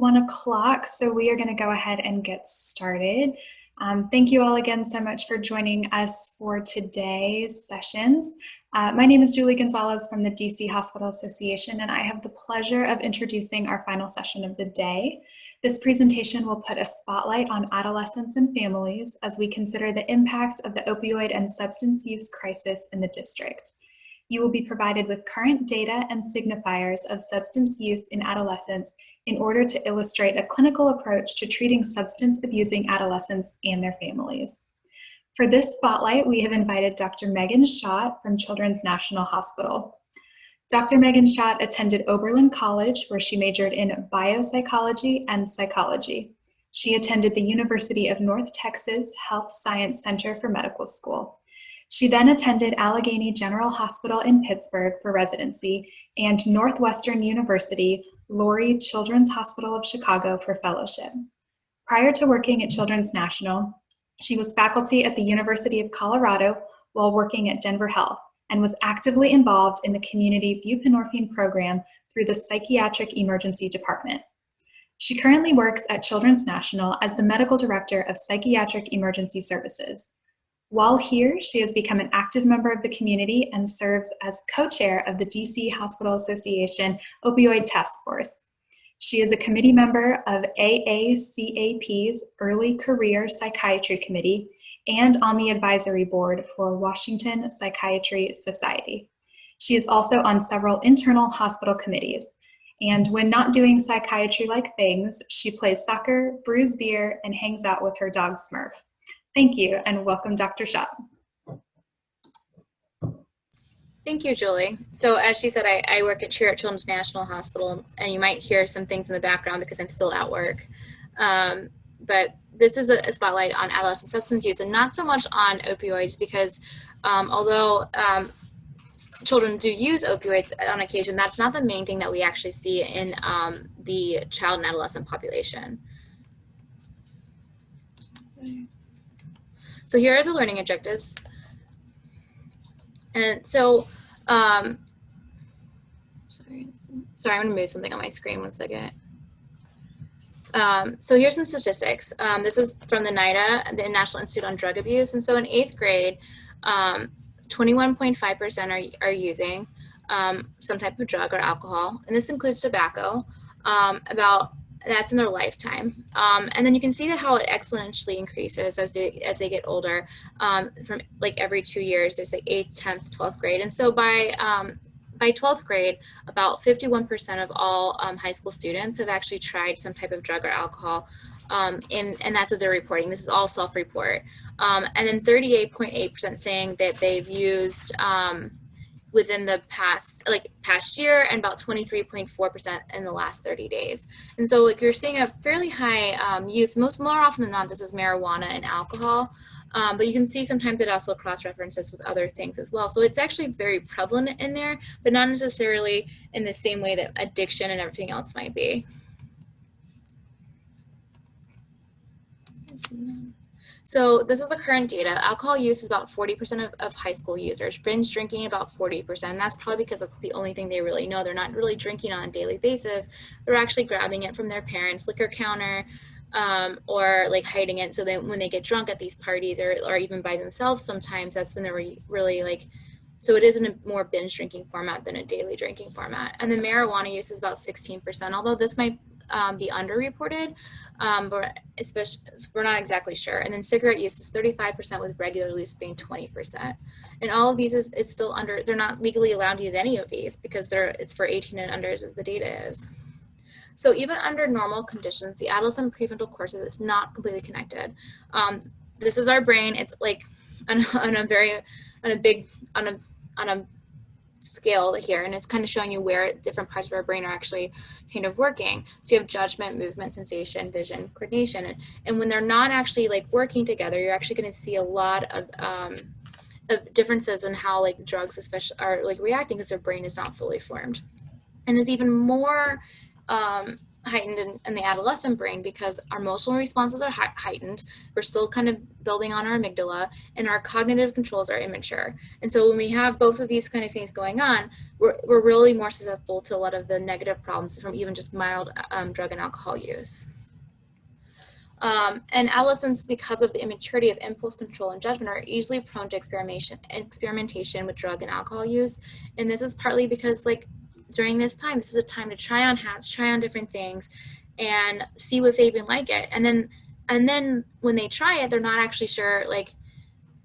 1 o'clock, so we are going to go ahead and get started. Thank you all again so much for joining us for today's sessions. My name is Julie Gonzalez from the DC Hospital Association, and I have the pleasure of introducing our final session of the day. This presentation will put a spotlight on adolescents and families as we consider the impact of the opioid and substance use crisis in the district. You will be provided with current data and signifiers of substance use in adolescents in order to illustrate a clinical approach to treating substance-abusing adolescents and their families. For this spotlight, we have invited Dr. Meghan Schott from Children's National Hospital. Dr. Meghan Schott attended Oberlin College, where she majored in biopsychology and psychology. She attended the University of North Texas Health Science Center for Medical School. She then attended Allegheny General Hospital in Pittsburgh for residency and Northwestern University Lurie Children's Hospital of Chicago for fellowship. Prior to working at Children's National, she was faculty at the University of Colorado while working at Denver Health and was actively involved in the community buprenorphine program through the Psychiatric Emergency Department. She currently works at Children's National as the Medical Director of Psychiatric Emergency Services. While here, she has become an active member of the community and serves as co-chair of the DC Hospital Association Opioid Task Force. She is a committee member of AACAP's Early Career Psychiatry Committee and on the advisory board for Washington Psychiatry Society. She is also on several internal hospital committees. And when not doing psychiatry-like things, she plays soccer, brews beer, and hangs out with her dog Smurf. Thank you, and welcome, Dr. Schott. Thank you, Julie. So as she said, I work here at Children's National Hospital, and you might hear some things in the background because I'm still at work. But this is a spotlight on adolescent substance use, and not so much on opioids, because although children do use opioids on occasion, that's not the main thing that we actually see in the child and adolescent population. So here are the learning objectives. And so, sorry, I'm gonna move something on my screen 1 second. So here's some statistics. This is from the NIDA, the National Institute on Drug Abuse. And so in 8th grade, 21.5% are using some type of drug or alcohol. And this includes tobacco. That's in their lifetime. And then you can see how it exponentially increases as they get older. From like every 2 years, there's like 8th, 10th, 12th grade. And so by 12th grade, about 51% of all high school students have actually tried some type of drug or alcohol. And that's what they're reporting. This is all self-report. And then 38.8% saying that they've used within the past year, and about 23.4% in the last 30 days. And so like you're seeing a fairly high use, more often than not, this is marijuana and alcohol, but you can see sometimes it also cross-references with other things as well. So it's actually very prevalent in there, but not necessarily in the same way that addiction and everything else might be. So this is the current data. Alcohol use is about 40% of high school users. Binge drinking about 40%. And that's probably because that's the only thing they really know. They're not really drinking on a daily basis. They're actually grabbing it from their parents' liquor counter, or like hiding it so that when they get drunk at these parties or even by themselves sometimes, that's when they're really like, so it is in a more binge drinking format than a daily drinking format. And the marijuana use is about 16%, although this might be underreported. But especially, we're not exactly sure. And then cigarette use is 35%, with regular use being 20%. And all of these it's still under, they're not legally allowed to use any of these because it's for 18 and under is what the data is. So even under normal conditions, the adolescent prefrontal cortex is not completely connected. This is our brain. It's like on a scale here, and it's kind of showing you where different parts of our brain are actually kind of working. So you have judgment, movement, sensation, vision, coordination, and when they're not actually like working together, you're actually going to see a lot of differences in how like drugs especially are like reacting because their brain is not fully formed. And there's even more heightened in the adolescent brain because our emotional responses are heightened. We're still kind of building on our amygdala, and our cognitive controls are immature. And so when we have both of these kind of things going on, we're really more susceptible to a lot of the negative problems from even just mild drug and alcohol use. And adolescents, because of the immaturity of impulse control and judgment, are easily prone to experimentation with drug and alcohol use. And this is partly because, like, during this time, this is a time to try on hats, try on different things, and see if they even like it. And then when they try it, they're not actually sure, like,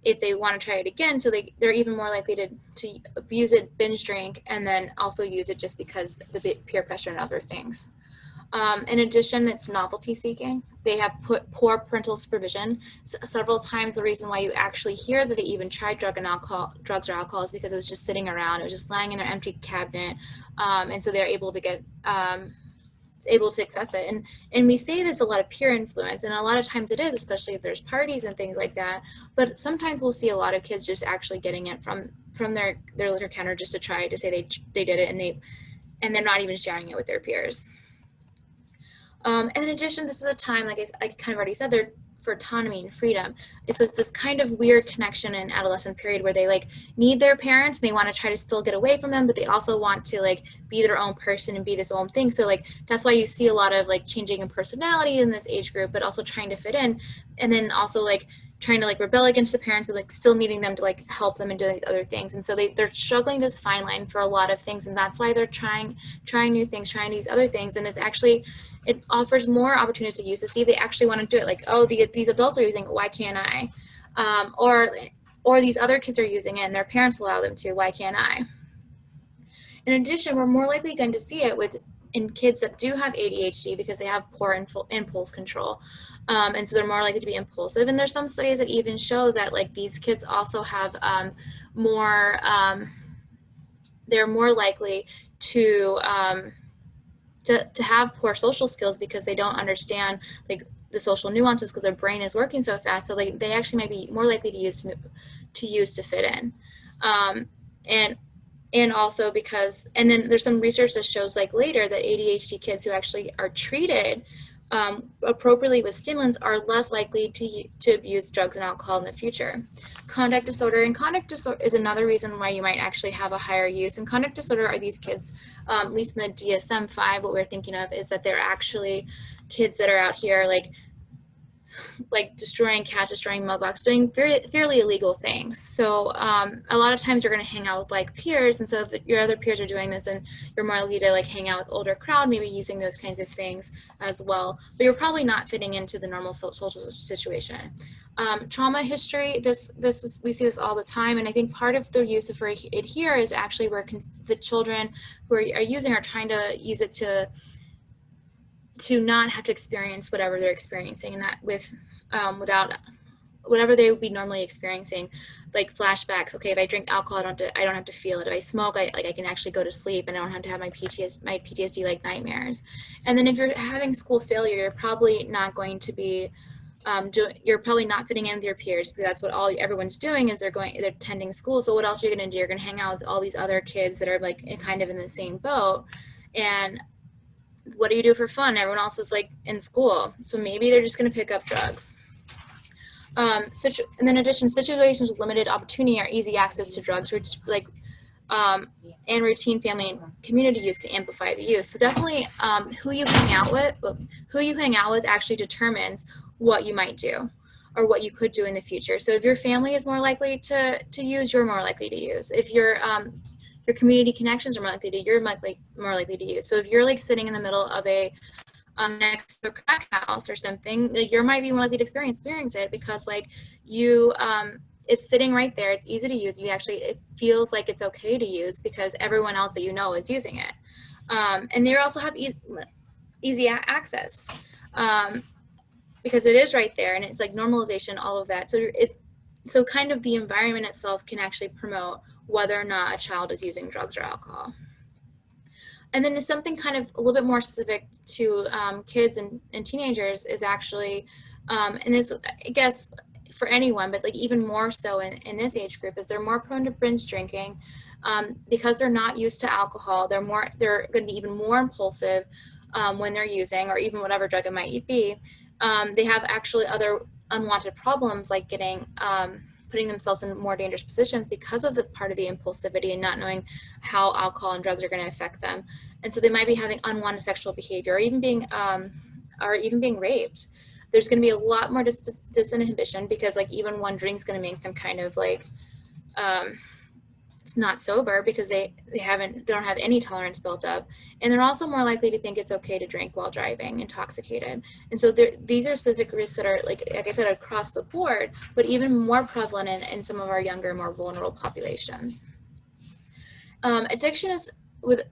if they want to try it again. So they're even more likely to abuse it, binge drink, and then also use it just because the peer pressure and other things. In addition, it's novelty seeking. They have poor parental supervision. Several times the reason why you actually hear that they even tried drugs or alcohol is because it was just sitting around. It was just lying in their empty cabinet. And so they're able to access it. And we say there's a lot of peer influence, and a lot of times it is, especially if there's parties and things like that. But sometimes we'll see a lot of kids just actually getting it from their liquor counter just to try to say they did it, and they're not even sharing it with their peers. And in addition, this is a time, like I kind of already said, they're for autonomy and freedom. It's this kind of weird connection in adolescent period where they like need their parents, and they want to try to still get away from them, but they also want to like be their own person and be this own thing. So like that's why you see a lot of like changing in personality in this age group, but also trying to fit in, and then also like trying to like rebel against the parents, but like still needing them to like help them and do these other things. And so they're struggling this fine line for a lot of things, and that's why they're trying new things, trying these other things. And it offers more opportunity to use to see if they actually want to do it. Like, oh, these adults are using it, why can't I? Or these other kids are using it and their parents allow them to, why can't I? In addition, we're more likely going to see it in kids that do have ADHD because they have poor impulse control. And so they're more likely to be impulsive. And there's some studies that even show that like these kids also have they're more likely to have poor social skills because they don't understand like the social nuances because their brain is working so fast. So they actually might be more likely to use to fit in. And also because, and then there's some research that shows like later that ADHD kids who actually are treated appropriately with stimulants are less likely to abuse drugs and alcohol in the future. Conduct disorder is another reason why you might actually have a higher use. And conduct disorder are these kids, at least in the DSM-5, what we're thinking of is that they're actually kids that are out here like destroying cats, destroying mailbox, doing fairly illegal things. So a lot of times you're going to hang out with like peers, and so if your other peers are doing this, then you're more likely to like hang out with older crowd, maybe using those kinds of things as well. But you're probably not fitting into the normal social situation. Trauma history, we see this all the time, and I think part of the use of it here is actually where the children who are using are trying to use it to not have to experience whatever they're experiencing, and that without whatever they would be normally experiencing, like flashbacks. Okay, if I drink alcohol, I don't have to feel it. If I smoke, I can actually go to sleep, and I don't have to have my PTSD like nightmares. And then if you're having school failure, you're probably not going to be you're probably not fitting in with your peers, because that's what everyone's doing is they're attending school. So what else are you going to do? You're going to hang out with all these other kids that are like kind of in the same boat, and what do you do for fun? Everyone else is like in school. So maybe they're just going to pick up drugs. And then in addition, situations with limited opportunity or easy access to drugs, which and routine family and community use can amplify the use. So definitely who you hang out with actually determines what you might do or what you could do in the future. So if your family is more likely to use, you're more likely to use. If your community connections are more likely to, you're more likely to use. So if you're like sitting in the middle of a next to a crack house or something, like you might be more likely to experience it because like it's sitting right there. It's easy to use. It feels like it's okay to use because everyone else that you know is using it. And they also have easy access because it is right there, and it's like normalization, all of that. So kind of the environment itself can actually promote whether or not a child is using drugs or alcohol. And then something kind of a little bit more specific to kids and teenagers is actually, and it's, I guess, for anyone, but like even more so in this age group, is they're more prone to binge drinking because they're not used to alcohol. They're going to be even more impulsive. when they're using, or even whatever drug it might be, they have actually other unwanted problems like getting putting themselves in more dangerous positions because of the part of the impulsivity and not knowing how alcohol and drugs are going to affect them. And so they might be having unwanted sexual behavior, or even being raped. There's going to be a lot more disinhibition because like even one drink is going to make them kind of like it's not sober because they don't have any tolerance built up, and they're also more likely to think it's okay to drink while driving intoxicated. And so these are specific risks that are like I said, across the board, but even more prevalent in some of our younger, more vulnerable populations. Addiction with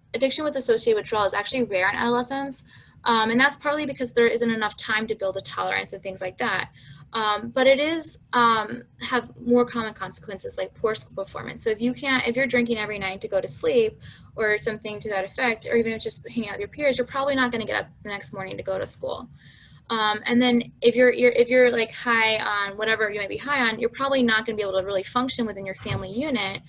associated withdrawal is actually rare in adolescents, and that's partly because there isn't enough time to build a tolerance and things like that. But it is have more common consequences like poor school performance. So if you're drinking every night to go to sleep or something to that effect, or even if just hanging out with your peers, you're probably not going to get up the next morning to go to school. And then if you're like high on whatever you might be high on, you're probably not going to be able to really function within your family unit.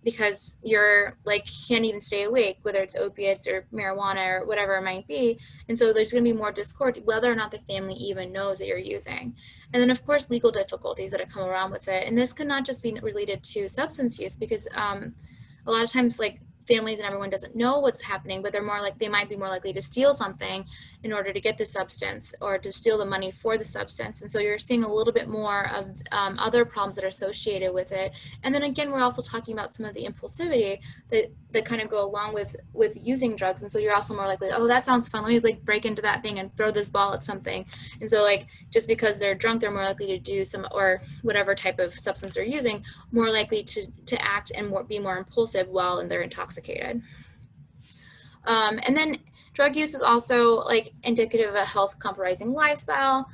Because you're like can't even stay awake, whether it's opiates or marijuana or whatever it might be. And so there's going to be more discord whether or not the family even knows that you're using. And then of course legal difficulties that have come around with it, and this could not just be related to substance use because a lot of times like families and everyone doesn't know what's happening, but they might be more likely to steal something in order to get the substance or to steal the money for the substance. And so you're seeing a little bit more of other problems that are associated with it. And then again, we're also talking about some of the impulsivity that kind of go along with using drugs. And so you're also more likely, oh, that sounds fun, let me like break into that thing and throw this ball at something. And so like just because they're drunk, they're more likely to do some, or whatever type of substance they're using, more likely to act and be more impulsive while they're intoxicated. And then drug use is also like indicative of a health compromising lifestyle.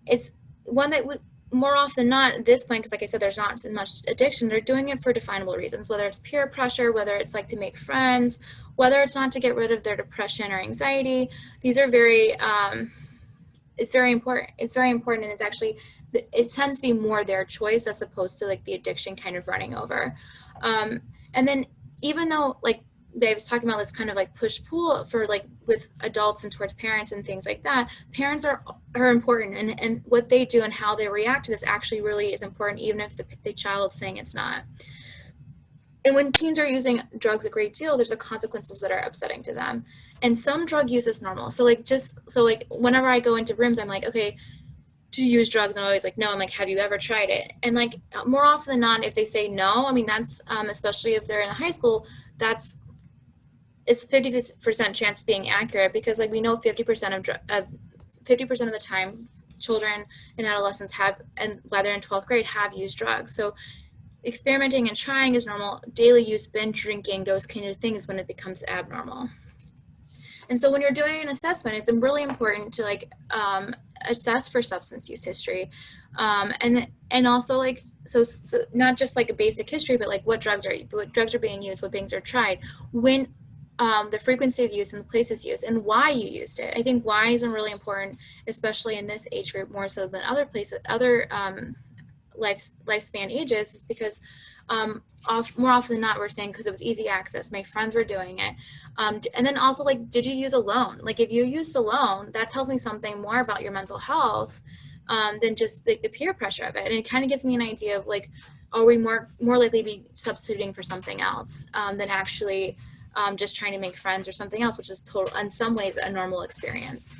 It's one that more often than not at this point, because like I said, there's not as much addiction, they're doing it for definable reasons, whether it's peer pressure, whether it's like to make friends, whether it's not to get rid of their depression or anxiety. These are it's very important. It's very important, and it's actually, it tends to be more their choice as opposed to like the addiction kind of running over. And then even though like I was talking about this kind of like push-pull for like with adults and towards parents and things like that, parents are important, and what they do and how they react to this actually really is important, even if the child is saying it's not. And when teens are using drugs a great deal, there's the consequences that are upsetting to them. And some drug use is normal. So like whenever I go into rooms, I'm like, okay, do you use drugs? And I'm always like, no. I'm like, have you ever tried it? And like more often than not, if they say no, I mean, that's especially if they're in high school, it's 50% chance of being accurate, because like we know 50% of the time children and adolescents have, and whether in 12th grade, have used drugs. So experimenting and trying is normal. Daily use, binge drinking, those kind of things when it becomes abnormal. And so when you're doing an assessment, it's really important to like assess for substance use history, and also like so not just like a basic history, but like what drugs are being used, what things are tried, when the frequency of use and the places used, and why you used it. I think why isn't really important, especially in this age group more so than other lifespan ages, is because more often than not we're saying because it was easy access, my friends were doing it, and then also like, did you use alone? Like if you used alone, that tells me something more about your mental health than just like the peer pressure of it. And it kind of gives me an idea of like, are we more likely to be substituting for something else than actually just trying to make friends or something else, which is in some ways a normal experience.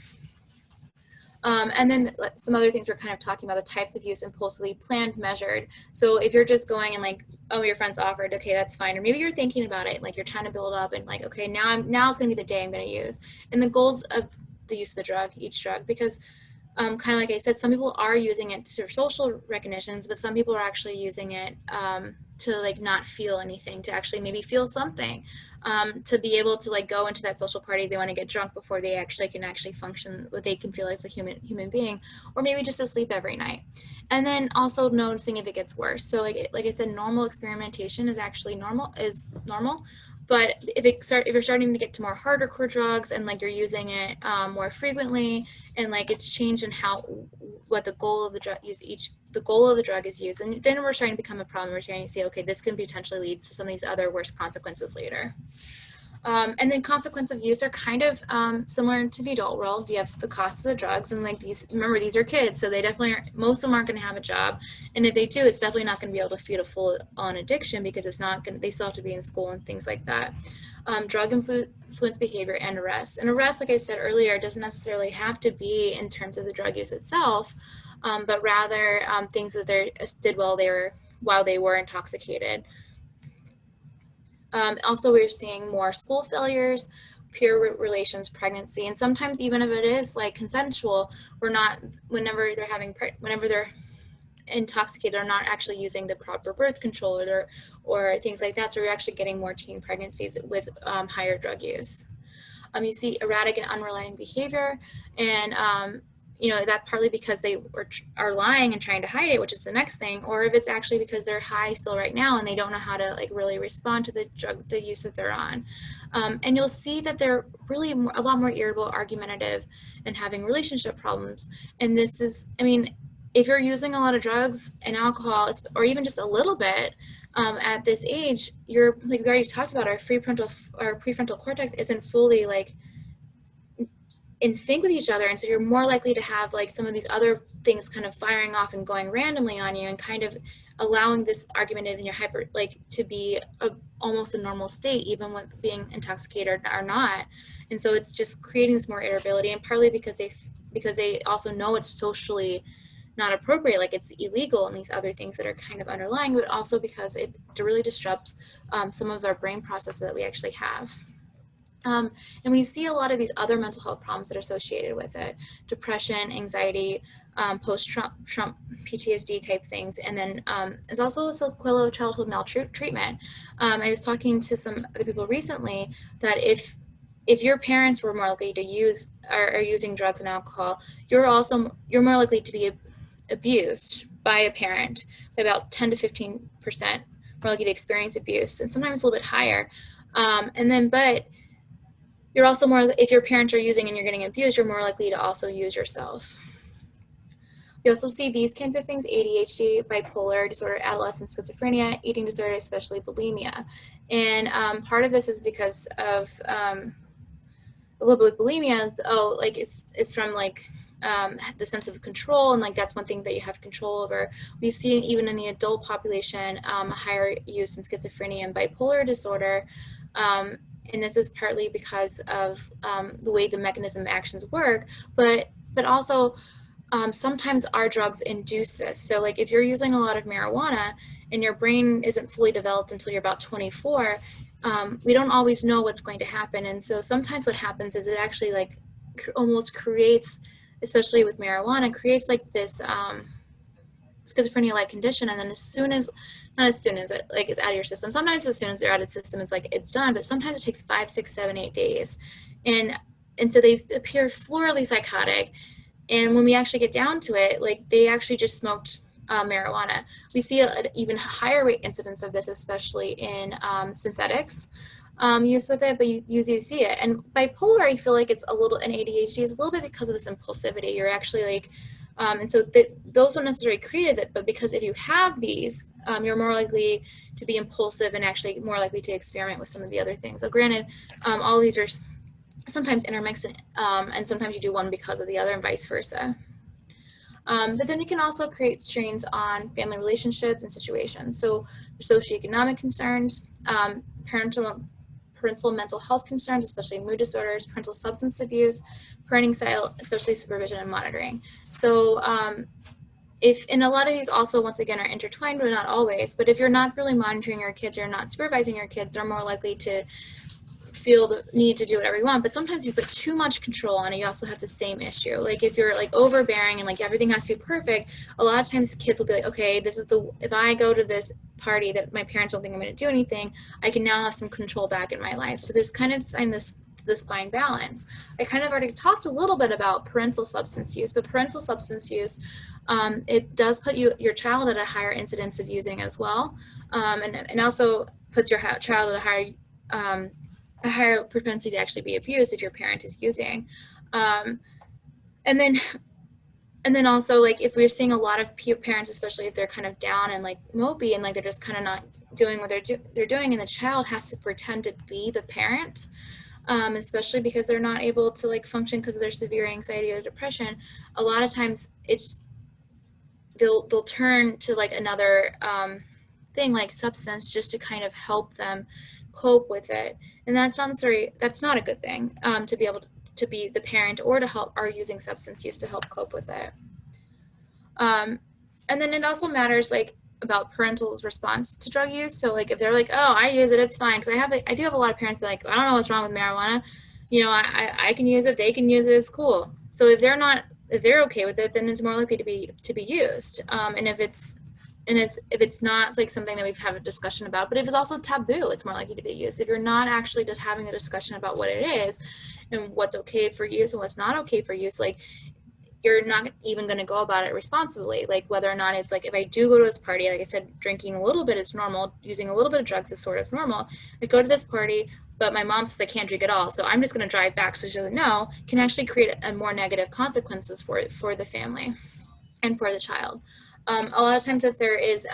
And then some other things we're kind of talking about, the types of use: impulsively, planned, measured. So if you're just going and like, oh, your friends offered, okay, that's fine. Or maybe you're thinking about it, like you're trying to build up and like, okay, now it's going to be the day I'm going to use. And the goals of the use of the drug, each drug, because kind of like I said, some people are using it for social recognitions, but some people are actually using it to like not feel anything, to actually maybe feel something, to be able to like go into that social party. They want to get drunk before they can function, what they can feel as a human being, or maybe just to sleep every night. And then also noticing if it gets worse. So like I said, normal experimentation is actually normal. But if you're starting to get to more hardcore drugs and like you're using it more frequently, and like it's changed in what the goal of the drug is used, and then we're starting to become a problem. We're starting to say, okay, this can potentially lead to some of these other worse consequences later. And then consequence of use are kind of similar to the adult world. You have the cost of the drugs, and like these, remember, these are kids, so they definitely are, most of them aren't going to have a job, and if they do, it's definitely not going to be able to feed a full-on addiction because it's not going. They still have to be in school and things like that. Drug influenced behavior and arrest. And arrest, like I said earlier, doesn't necessarily have to be in terms of the drug use itself, but rather things that they did while they were intoxicated. Also, we're seeing more school failures, peer relations, pregnancy, and sometimes even if it is like consensual, whenever they're intoxicated, they're not actually using the proper birth control or things like that. So we're actually getting more teen pregnancies with higher drug use. You see erratic and unreliable behavior, and that partly because they are lying and trying to hide it, which is the next thing, or if it's actually because they're high still right now and they don't know how to like really respond to the use that they're on. And you'll see that they're really a lot more irritable, argumentative, and having relationship problems. And this is, if you're using a lot of drugs and alcohol, or even just a little bit, at this age, like we already talked about, our prefrontal cortex isn't fully like in sync with each other, and so you're more likely to have like some of these other things kind of firing off and going randomly on you, and kind of allowing this argumentative in your to be almost a normal state, even with being intoxicated or not. And so it's just creating this more irritability, and partly because they also know it's socially not appropriate, like it's illegal, and these other things that are kind of underlying, but also because it really disrupts some of our brain processes that we actually have. And we see a lot of these other mental health problems that are associated with it: depression, anxiety, post-Trump PTSD type things. And then there's also a sequela of childhood maltreatment. I was talking to some other people recently that if your parents were more likely to use or are using drugs and alcohol, you're more likely to be abused by a parent by about 10 to 15%, more likely to experience abuse, and sometimes a little bit higher. But you're also if your parents are using and you're getting abused, you're more likely to also use yourself. We also see these kinds of things: ADHD, bipolar disorder, adolescent schizophrenia, eating disorder, especially bulimia. And part of this is because of a little bit with bulimia, it's from the sense of control, and like that's one thing that you have control over. We see even in the adult population a higher use in schizophrenia and bipolar disorder. And this is partly because of the way the mechanism of actions work, but also sometimes our drugs induce this. So like if you're using a lot of marijuana and your brain isn't fully developed until you're about 24, we don't always know what's going to happen. And so sometimes what happens is it actually like almost creates, especially with marijuana, creates like this schizophrenia-like condition. And then not as soon as it like is out of your system. Sometimes as soon as they're out of the system, it's like it's done, but sometimes it takes 5, 6, 7, 8 days. And so they appear florally psychotic. And when we actually get down to it, like they actually just smoked marijuana. We see an even higher rate incidence of this, especially in synthetics use with it, but you usually see it. And bipolar, I feel like it's a little, and ADHD is a little bit because of this impulsivity. You're actually like, and so those don't necessarily create it, but because if you have these, you're more likely to be impulsive and actually more likely to experiment with some of the other things. So granted, all of these are sometimes intermixed, and sometimes you do one because of the other and vice versa. But then it can also create strains on family relationships and situations. So socioeconomic concerns, parental mental health concerns, especially mood disorders, parental substance abuse, parenting style, especially supervision and monitoring. So and a lot of these also, once again, are intertwined, but not always. But if you're not really monitoring your kids or not supervising your kids, they're more likely to feel the need to do whatever you want. But sometimes you put too much control on it, you also have the same issue. Like if you're like overbearing and like everything has to be perfect, a lot of times kids will be like, okay, if I go to this party that my parents don't think I'm going to do anything, I can now have some control back in my life. So there's kind of this fine balance. I kind of already talked a little bit about parental substance use, but parental substance use, it does put your child at a higher incidence of using as well, and also puts your child at a higher propensity to actually be abused if your parent is using. And then also, like if we're seeing a lot of parents, especially if they're kind of down and like mopey and like they're just kind of not doing what they're doing, and the child has to pretend to be the parent, especially because they're not able to like function because of their severe anxiety or depression. A lot of times they'll turn to like another thing like substance just to kind of help them cope with it, and that's not a good thing, to be able to be the parent or to help are using substance use to help cope with it. And then it also matters like about parental's response to drug use. So like if they're like, oh, I use it, it's fine, because I do have a lot of parents be like, I don't know what's wrong with marijuana, I can use it, they can use it, it's cool. So if they're okay with it, then it's more likely to be used. And if it's not like something that we've had a discussion about, but if it's also taboo, it's more likely to be used. If you're not actually just having a discussion about what it is and what's okay for use and what's not okay for use, like you're not even going to go about it responsibly. Like whether or not it's like, if I do go to this party, like I said, drinking a little bit is normal, using a little bit of drugs is sort of normal. I go to this party, but my mom says I can't drink at all, so I'm just going to drive back, so she doesn't know, can actually create a more negative consequences for the family and for the child. A lot of times if there is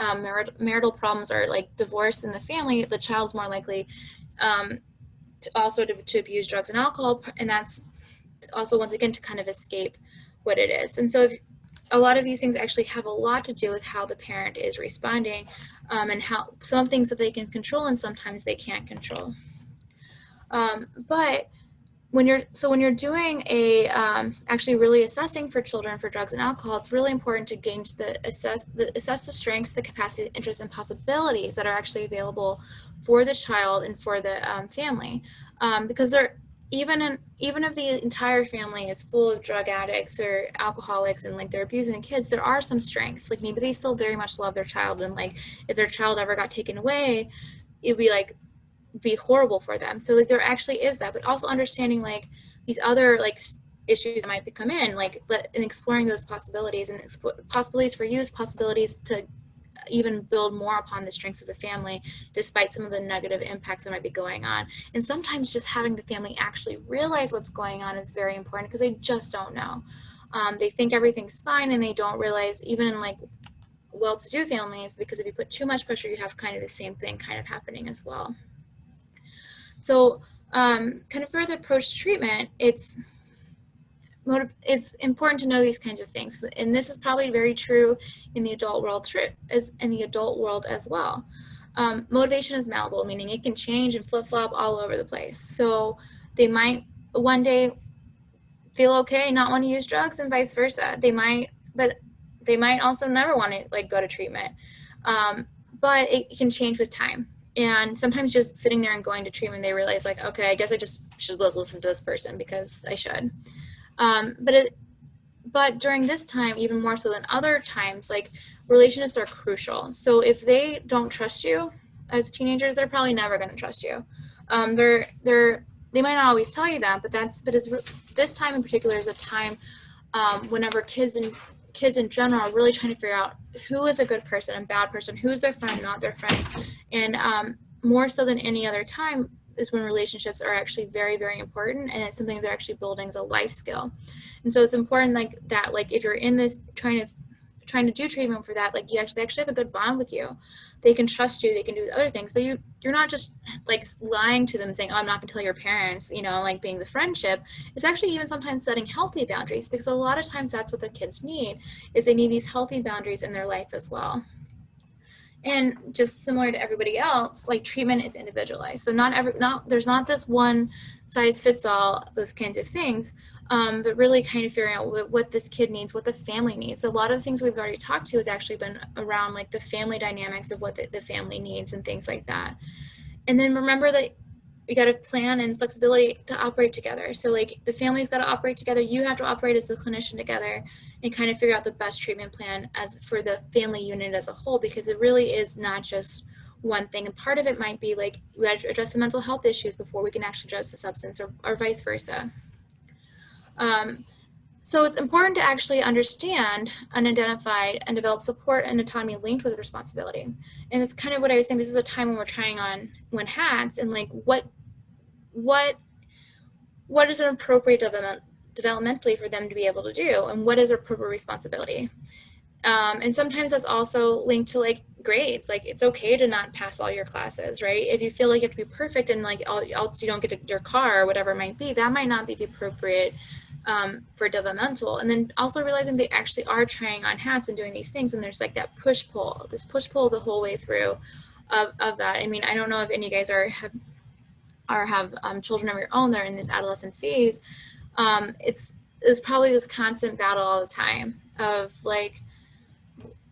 marital problems or like divorce in the family, the child's more likely to abuse drugs and alcohol, and that's also once again to kind of escape what it is. And so a lot of these things actually have a lot to do with how the parent is responding, and how some things that they can control and sometimes they can't control. But when you're doing actually really assessing for children for drugs and alcohol, it's really important to assess the strengths, the capacity, interests, and possibilities that are actually available for the child and for the family, because even if the entire family is full of drug addicts or alcoholics and like they're abusing the kids, there are some strengths. Like maybe they still very much love their child, and like if their child ever got taken away, it'd be horrible for them. So like there actually is that, but also understanding like these other like issues that might come in, like and exploring those possibilities and possibilities for use, possibilities to even build more upon the strengths of the family despite some of the negative impacts that might be going on. And sometimes just having the family actually realize what's going on is very important, because they just don't know. They think everything's fine, and they don't realize, even in like well-to-do families, because if you put too much pressure, you have kind of the same thing kind of happening as well. So kind of for the approach to treatment, it's important to know these kinds of things, and this is probably very true in the adult world as well. Motivation is malleable, meaning it can change and flip-flop all over the place. So they might one day feel okay, not want to use drugs, and vice versa. But they might also never want to like go to treatment. But it can change with time. And sometimes just sitting there and going to treatment, they realize like, okay, I guess I just should listen to this person because I should. But during this time, even more so than other times, like relationships are crucial. So if they don't trust you as teenagers, they're probably never going to trust you. They might not always tell you that, but this time in particular is a time whenever kids in general are really trying to figure out who is a good person and bad person, who's their friend, not their friends. And more so than any other time is when relationships are actually very, very important, and it's something they're actually building as a life skill. And so it's important like that, like if you're in this trying to do treatment for that, like they actually have a good bond with you. They can trust you, they can do other things, but you're not just like lying to them saying, oh, I'm not gonna tell your parents, like being the friendship. It's actually even sometimes setting healthy boundaries, because a lot of times that's what the kids need, is they need these healthy boundaries in their life as well. And just similar to everybody else, like treatment is individualized. So there's not this one size fits all, those kinds of things, but really kind of figuring out what this kid needs, what the family needs. A lot of the things we've already talked to has actually been around like the family dynamics of what the family needs and things like that. And then remember that we got to plan and flexibility to operate together. So like the family's got to operate together. You have to operate as the clinician together and kind of figure out the best treatment plan as for the family unit as a whole, because it really is not just one thing. And part of it might be like we got to address the mental health issues before we can actually address the substance, or vice versa. So it's important to actually understand unidentified and develop support and autonomy linked with responsibility. And it's kind of what I was saying, this is a time when we're trying on one hats, and like what is an appropriate developmentally for them to be able to do, and what is appropriate responsibility. And sometimes that's also linked to like grades. Like, it's okay to not pass all your classes, right? If you feel like you have to be perfect and like else you don't get your car or whatever it might be, that might not be the appropriate for developmental. And then also realizing they actually are trying on hats and doing these things, and there's like that push-pull the whole way through of that. I mean, I don't know if any of you guys have children of your own that are in this adolescent phase. It's probably this constant battle all the time of like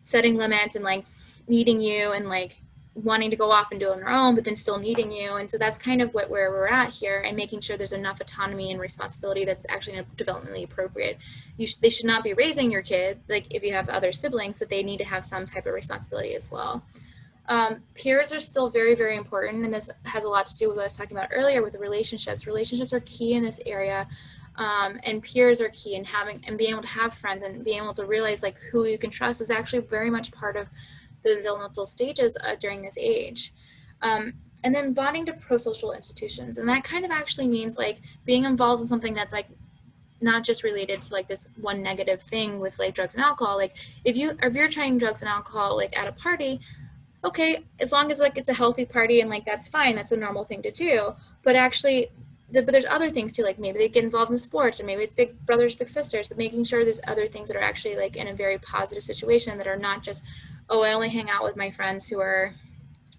setting limits and like needing you and like wanting to go off and do it on their own, but then still needing you. And so that's kind of where we're at here, and making sure there's enough autonomy and responsibility that's actually developmentally appropriate. They should not be raising your kid, like if you have other siblings, but they need to have some type of responsibility as well. Peers are still very, very important, and this has a lot to do with what I was talking about earlier with the relationships. Relationships are key in this area, and peers are key, and being able to have friends and being able to realize like who you can trust is actually very much part of the developmental stages during this age. And then bonding to pro-social institutions, and that kind of actually means like being involved in something that's like not just related to like this one negative thing with like drugs and alcohol. Like if you're trying drugs and alcohol like at a party, okay, as long as like it's a healthy party and like that's fine, that's a normal thing to do. But actually, but there's other things too, like maybe they get involved in sports, or maybe it's big brothers, big sisters, but making sure there's other things that are actually like in a very positive situation that are not just, oh, I only hang out with my friends who are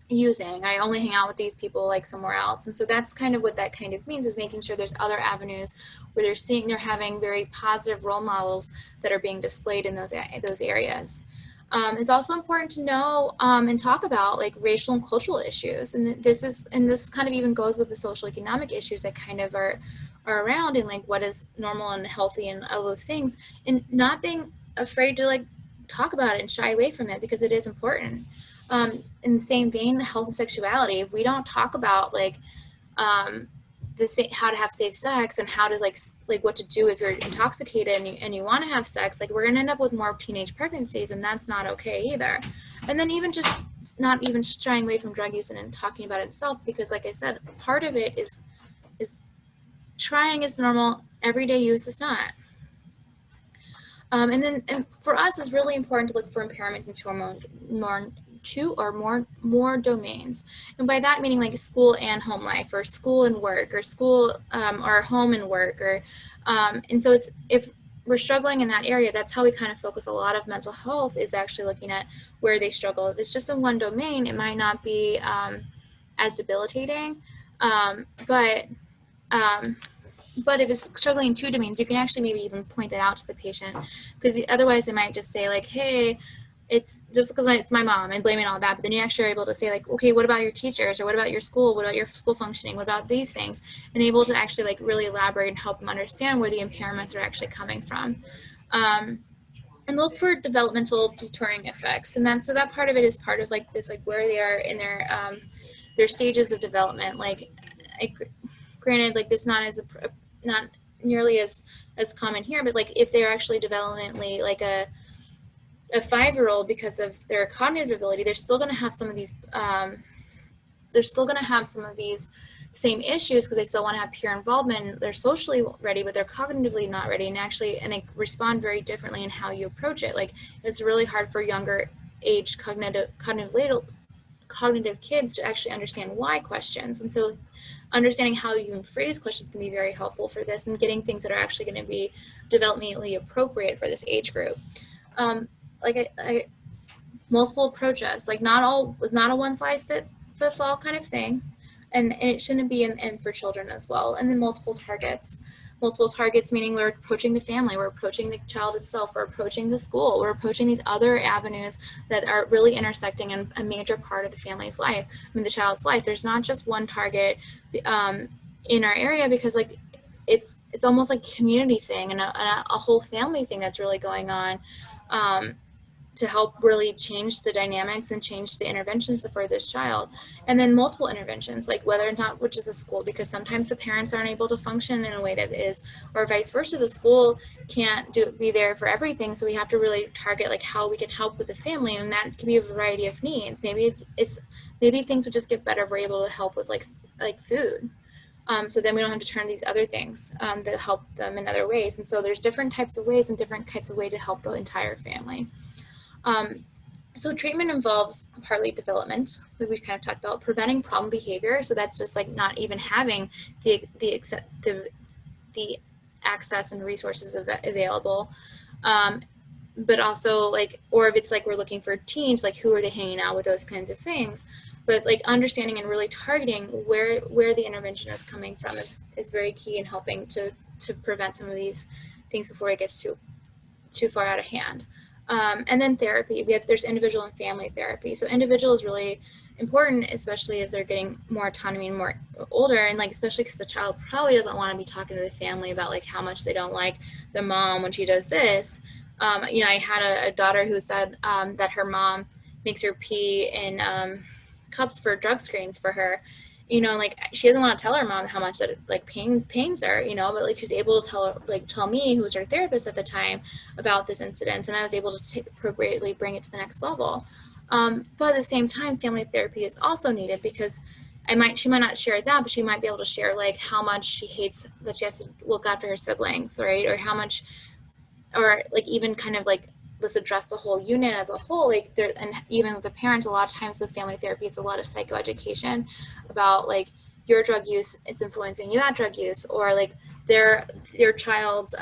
using, I only hang out with these people like somewhere else. And so that's kind of what that kind of means, is making sure there's other avenues where they're having very positive role models that are being displayed in those areas. It's also important to know and talk about like racial and cultural issues, and this kind of even goes with the social economic issues that kind of are around, and like what is normal and healthy and all those things, and not being afraid to like talk about it and shy away from it, because it is important. In the same vein, health and sexuality, if we don't talk about like how to have safe sex and how to like what to do if you're intoxicated and you want to have sex, like we're gonna end up with more teenage pregnancies, and that's not okay either. And then even just not even shying away from drug use and talking about it itself, because like I said, part of it is trying is normal, everyday use is not. And for us, it's really important to look for impairments in two or more domains. And by that meaning like school and home life, or school and work, or school or home and work, or and so if we're struggling in that area, that's how we kind of focus a lot of mental health, is actually looking at where they struggle. If it's just in one domain, it might not be as debilitating, but if it's struggling in two domains, you can actually maybe even point that out to the patient, because otherwise they might just say like, hey, it's just because it's my mom, and blaming all that. But then you actually are able to say like, okay, what about your teachers, or what about your school, what about your school functioning, what about these things, and able to actually like really elaborate and help them understand where the impairments are actually coming from. And look for developmental deterring effects, and so that part of it is part of like this, like where they are in their stages of development. Like, granted, like this not nearly as common here, but like if they're actually developmentally like a 5-year-old, because of their cognitive ability, they're still going to have some of these same issues, because they still want to have peer involvement. They're socially ready, but they're cognitively not ready, and they respond very differently in how you approach it. Like, it's really hard for younger age cognitive kids to actually understand why questions, and so understanding how you can phrase questions can be very helpful for this, and getting things that are actually going to be developmentally appropriate for this age group. Multiple approaches, like not a one size fits all kind of thing, and it shouldn't be in for children as well. And then multiple targets meaning we're approaching the family, we're approaching the child itself, we're approaching the school, we're approaching these other avenues that are really intersecting in a major part of the family's life, the child's life. There's not just one target in our area, because like it's almost like a community thing and a whole family thing that's really going on, to help really change the dynamics and change the interventions for this child. And then multiple interventions, like whether or not which is the school, because sometimes the parents aren't able to function in a way that is, or vice versa, the school can't be there for everything. So we have to really target like how we can help with the family, and that can be a variety of needs. Maybe maybe things would just get better if we're able to help with like food. So then we don't have to turn to these other things that help them in other ways. And so there's different types of ways and different types of ways to help the entire family. So treatment involves partly development, like we've kind of talked about, preventing problem behavior. So that's just like not even having the access and resources available. But also like, or if it's like we're looking for teens, like who are they hanging out with, those kinds of things. But like understanding and really targeting where the intervention is coming from is very key in helping to prevent some of these things before it gets too far out of hand. And then therapy, there's individual and family therapy. So individual is really important, especially as they're getting more autonomy and more older, and like especially because the child probably doesn't want to be talking to the family about like how much they don't like their mom when she does this. You know, I had a daughter who said that her mom makes her pee in cups for drug screens for her. You know, like she doesn't want to tell her mom how much that it, like pains her, you know, but like she's able to tell me, who was her therapist at the time, about this incident, and I was able to appropriately bring it to the next level. But at the same time, family therapy is also needed because she might not share that, but she might be able to share like how much she hates that she has to look after her siblings, right? Or how much, or like even kind of like, let's address the whole unit as a whole. Like there, and even with the parents, a lot of times with family therapy, it's a lot of psychoeducation about like your drug use is influencing you, that drug use, or like their child's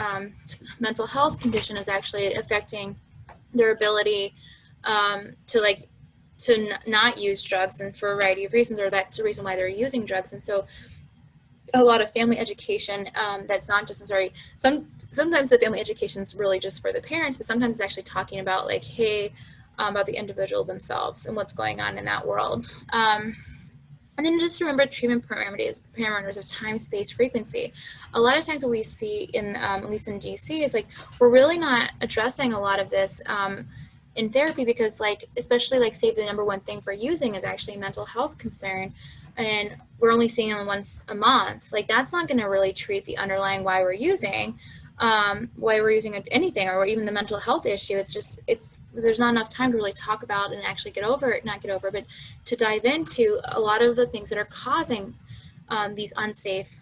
mental health condition is actually affecting their ability to not use drugs, and for a variety of reasons, or that's the reason why they're using drugs. And so a lot of family education that's not just necessarily, sometimes the family education is really just for the parents, but sometimes it's actually talking about like, hey, about the individual themselves and what's going on in that world. And then just remember treatment parameters of time, space, frequency. A lot of times what we see in, at least in DC, is like we're really not addressing a lot of this in therapy, because like, especially like say the number one thing for using is actually mental health concern, and we're only seeing them once a month. Like that's not going to really treat the underlying why we're using anything, or even the mental health issue. There's not enough time to really talk about and actually but to dive into a lot of the things that are causing these unsafe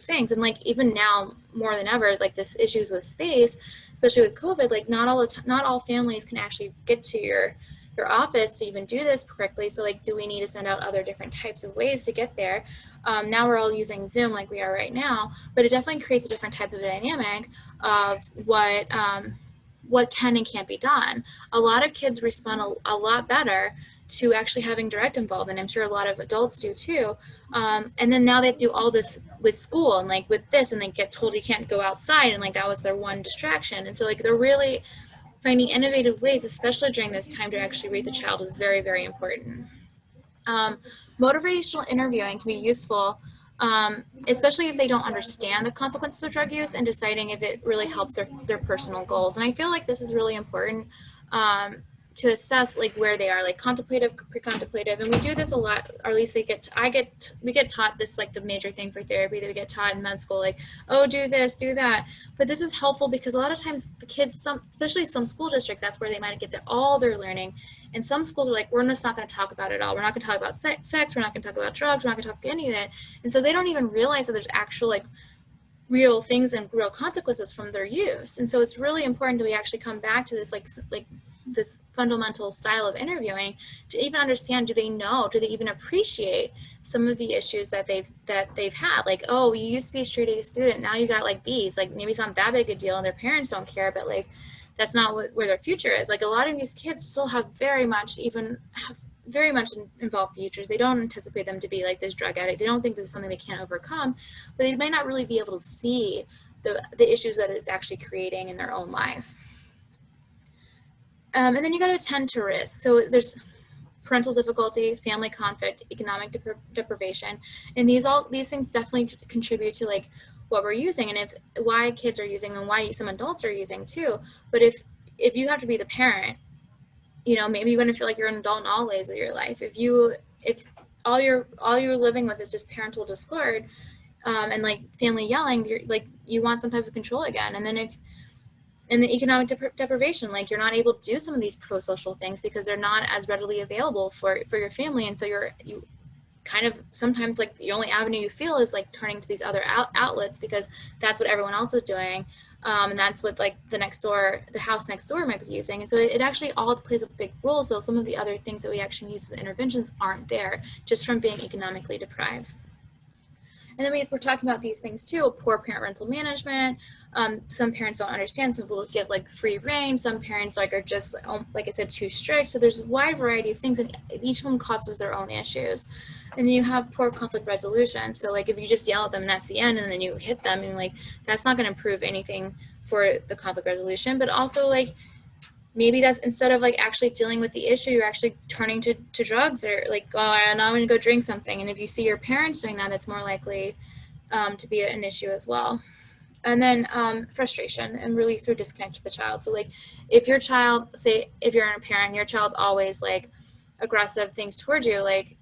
things. And like even now more than ever, like this issues with space, especially with COVID, like not all families can actually get to your office to even do this correctly. So like, do we need to send out other different types of ways to get there? Now we're all using Zoom like we are right now, but it definitely creates a different type of dynamic of what can and can't be done. A lot of kids respond a lot better to actually having direct involvement. I'm sure a lot of adults do too. And then now they have to do all this with school and like with this, and they get told you can't go outside, and like that was their one distraction. And so like they're really finding innovative ways, especially during this time, to actually read the child is very, very important. Motivational interviewing can be useful, especially if they don't understand the consequences of drug use, and deciding if it really helps their personal goals. And I feel like this is really important to assess like where they are, like contemplative, pre-contemplative. And we do this a lot, or at least we get taught this, like the major thing for therapy that we get taught in med school, like, oh, do this, do that. But this is helpful because a lot of times the kids, especially some school districts, that's where they might get all their learning. And some schools are like, we're just not going to talk about it all. We're not going to talk about sex. We're not going to talk about drugs. We're not going to talk any of that. And so they don't even realize that there's actual like real things and real consequences from their use. And so it's really important that we actually come back to this like this fundamental style of interviewing to even understand, do they even appreciate some of the issues that they've had? Like, oh, you used to be a straight A student, now you got like B's. Like maybe it's not that big a deal and their parents don't care, but like that's not where their future is. Like a lot of these kids still have very much involved futures. They don't anticipate them to be like this drug addict. They don't think this is something they can't overcome, but they might not really be able to see the issues that it's actually creating in their own lives. And then you got to attend to risk. So there's parental difficulty, family conflict, economic deprivation, and these things definitely contribute to like what we're using, and why kids are using, and why some adults are using too. But if you have to be the parent, you know, maybe you're going to feel like you're an adult in all ways of your life. If all you're living with is just parental discord and like family yelling, you want some type of control again. And then and the economic deprivation, like you're not able to do some of these pro-social things because they're not as readily available for your family. And so you kind of sometimes like the only avenue you feel is like turning to these other outlets because that's what everyone else is doing. And that's what like the house next door might be using. And so it actually all plays a big role. So some of the other things that we actually use as interventions aren't there just from being economically deprived. And then we're talking about these things too, poor parental management. Some parents don't understand. Some people give like free reign. Some parents like are just, like I said, too strict. So there's a wide variety of things, and each of them causes their own issues. And then you have poor conflict resolution. So like if you just yell at them and that's the end, and then you hit them, and like that's not going to improve anything for the conflict resolution. But also like maybe that's instead of like actually dealing with the issue, you're actually turning to drugs, or like, oh, I'm going to go drink something. And if you see your parents doing that, that's more likely to be an issue as well. And then frustration and really through disconnect with the child. So like if your child, say if you're a parent, your child's always like aggressive things towards you, like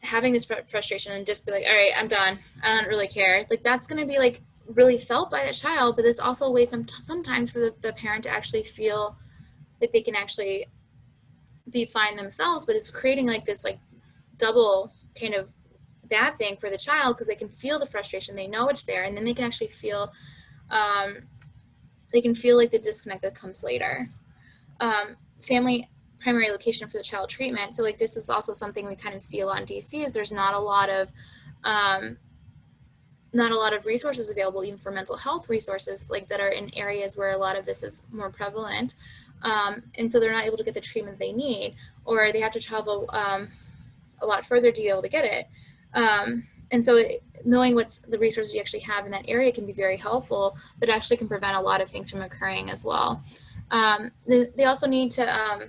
having this frustration and just be like, all right, I'm done, I don't really care, like that's going to be like really felt by the child. But there's also ways sometimes for the parent to actually feel like they can actually be fine themselves, but it's creating like this like double kind of bad thing for the child, because they can feel the frustration, they know it's there, and then they can actually feel like the disconnect that comes later. Family primary location for the child treatment. So like this is also something we kind of see a lot in DC, is there's not a lot of resources available, even for mental health resources, like that are in areas where a lot of this is more prevalent. And so they're not able to get the treatment they need, or they have to travel a lot further to be able to get it. And so knowing what's the resources you actually have in that area can be very helpful, but actually can prevent a lot of things from occurring as well. They also need to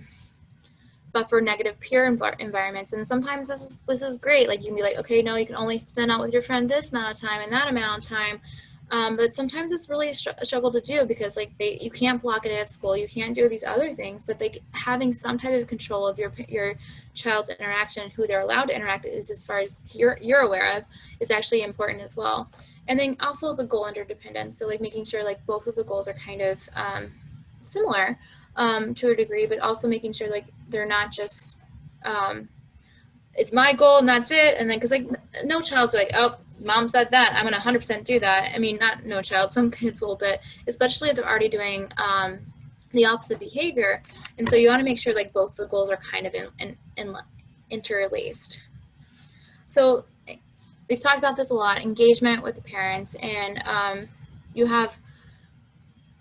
buffer negative peer environments. And sometimes this is great. Like you can be like, okay, no, you can only send out with your friend this amount of time and that amount of time. But sometimes it's really a struggle to do, because like you can't block it at school, you can't do these other things, but like having some type of control of your child's interaction, who they're allowed to interact is, as far as you're aware of, is actually important as well. And then also the goal interdependence. So like making sure like both of the goals are kind of similar to a degree, but also making sure like they're not just it's my goal and that's it. And then because like no child's like, oh, mom said that, I'm gonna 100% do that. I mean, not no child, some kids will, but especially if they're already doing the opposite behavior. And so you want to make sure like both the goals are kind of interlaced. So we've talked about this a lot, engagement with the parents, and you have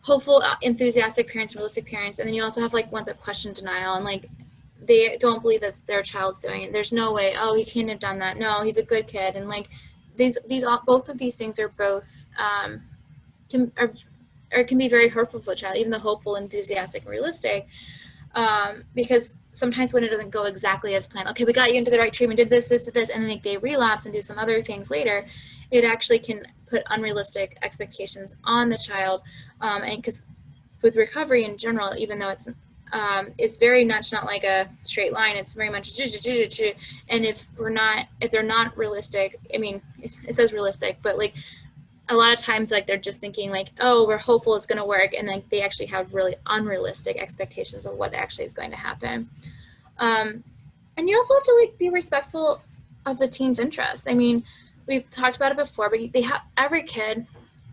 hopeful, enthusiastic parents, realistic parents, and then you also have like ones that question denial, and like they don't believe that their child's doing it. There's no way, oh, he can't have done that, no, he's a good kid. And like both of these things are both can be very hurtful for the child, even the hopeful, enthusiastic, and realistic, because sometimes when it doesn't go exactly as planned, okay, we got you into the right treatment, did this, and then like they relapse and do some other things later, it actually can put unrealistic expectations on the child. And because with recovery in general, even though it's very much not like a straight line, it's very much, and if they're not realistic, I mean, it says realistic, but like a lot of times like they're just thinking like, oh, we're hopeful it's going to work, and then they actually have really unrealistic expectations of what actually is going to happen. And you also have to like be respectful of the teen's interests. I mean, we've talked about it before, but every kid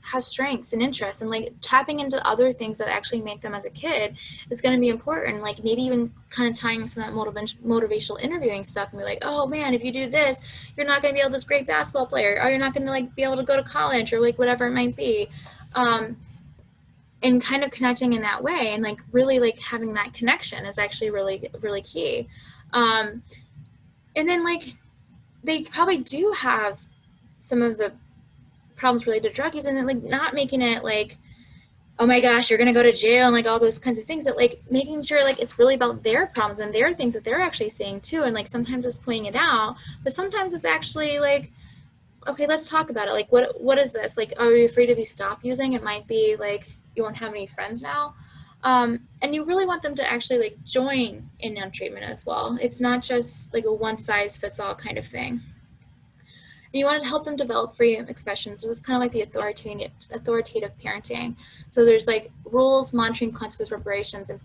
has strengths and interests, and like tapping into other things that actually make them as a kid is going to be important. Like maybe even kind of tying some of that motivational interviewing stuff, and be like, oh man, if you do this, you're not going to be able to be this great basketball player, or you're not going to like be able to go to college, or like whatever it might be. And kind of connecting in that way, and like really like having that connection is actually really, really key. And then like they probably do have some of the problems related to drug use, and then like not making it like, oh my gosh, you're gonna go to jail and like all those kinds of things, but like making sure like it's really about their problems and their things that they're actually seeing too. And like sometimes it's pointing it out, but sometimes it's actually like, okay, let's talk about it. Like what is this? Like, are you afraid if you stop using, it might be like you won't have any friends now. And you really want them to actually like join in on treatment as well. It's not just like a one size fits all kind of thing. you want to help them develop freedom of expression. This is kind of like the authoritative parenting. So there's like rules, monitoring, consequence reparations, and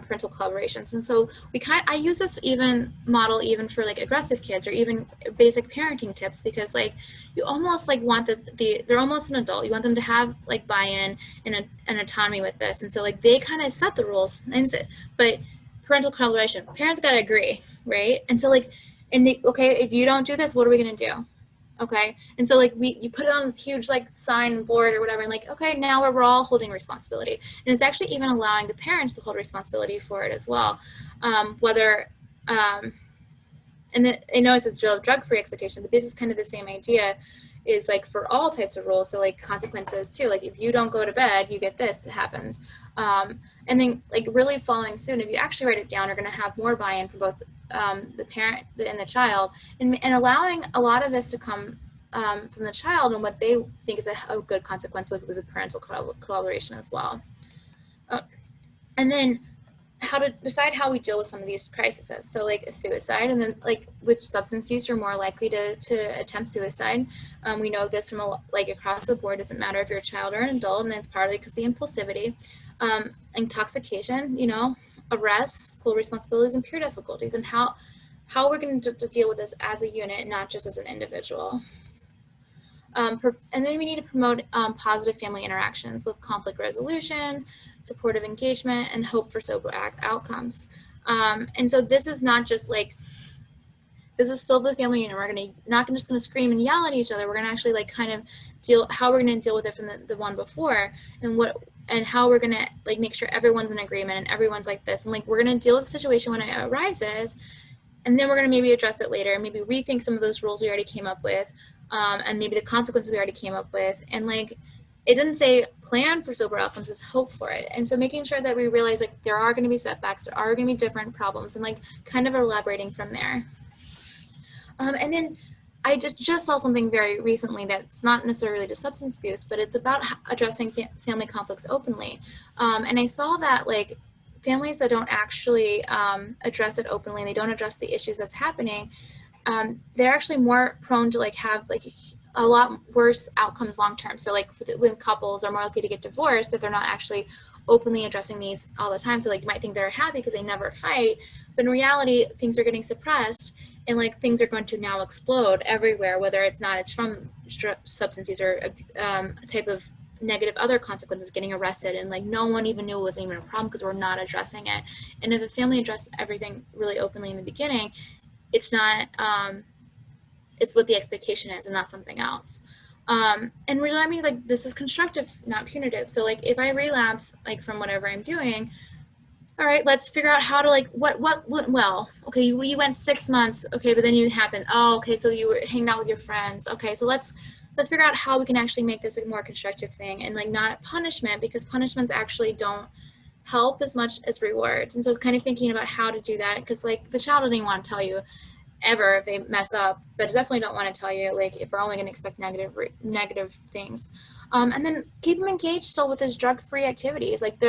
parental collaborations. And so I use this model even for like aggressive kids or even basic parenting tips, because like you almost like want they're almost an adult. You want them to have like buy-in and an autonomy with this. And so like they kind of set the rules, but parental collaboration, parents got to agree, right? And so like, okay, if you don't do this, what are we going to do? Okay. And so like you put it on this huge like sign board or whatever, and like, okay, now we're all holding responsibility. And it's actually even allowing the parents to hold responsibility for it as well. And then I know it's a drug-free expectation, but this is kind of the same idea, is like for all types of rules. So like consequences too, like if you don't go to bed, you get this that happens. And then like really following suit, if you actually write it down, you're going to have more buy-in from both the parent and the child, and allowing a lot of this to come from the child and what they think is a good consequence with the parental collaboration as well. And then how to decide how we deal with some of these crises. So like a suicide, and then like with substance use, you're more likely to attempt suicide. We know this from like across the board. Doesn't matter if you're a child or an adult, and it's partly because of the impulsivity. Intoxication, arrests, school responsibilities, and peer difficulties, and how we're going to deal with this as a unit, not just as an individual. And then we need to promote positive family interactions with conflict resolution, supportive engagement, and hope for sober outcomes. And so this is not just like, this is still the family unit. We're not just going to scream and yell at each other. We're going to actually like kind of how we're going to deal with it from the one before, and how we're going to like make sure everyone's in agreement and everyone's like this. And like, we're going to deal with the situation when it arises, and then we're going to maybe address it later, and maybe rethink some of those rules we already came up with, and maybe the consequences we already came up with. And like, it didn't say plan for sober outcomes, it's hope for it. And so making sure that we realize like there are going to be setbacks, there are going to be different problems, and like kind of elaborating from there. And then I just saw something very recently that's not necessarily to substance abuse, but it's about addressing family conflicts openly. And I saw that like families that don't actually address it openly, and they don't address the issues that's happening, they're actually more prone to like have like a lot worse outcomes long term. So like when couples are more likely to get divorced if they're not actually openly addressing these all the time. So like you might think they're happy because they never fight, but in reality things are getting suppressed, and like things are going to now explode everywhere, whether it's from substance use or a type of negative other consequences, getting arrested, and like no one even knew it wasn't even a problem because we're not addressing it. And if a family addressed everything really openly in the beginning, it's not it's what the expectation is and not something else. And really, I mean, like this is constructive, not punitive. So like if I relapse like from whatever I'm doing, all right, let's figure out how to like what went well. Okay, you went 6 months, okay, but then you happened. Oh, okay, so you were hanging out with your friends. Okay, so let's figure out how we can actually make this a more constructive thing, and like not punishment, because punishments actually don't help as much as rewards. And so kind of thinking about how to do that, because like the child doesn't even want to tell you ever if they mess up, but definitely don't want to tell you like if we're only going to expect negative things. And then keep them engaged still with those drug-free activities. Like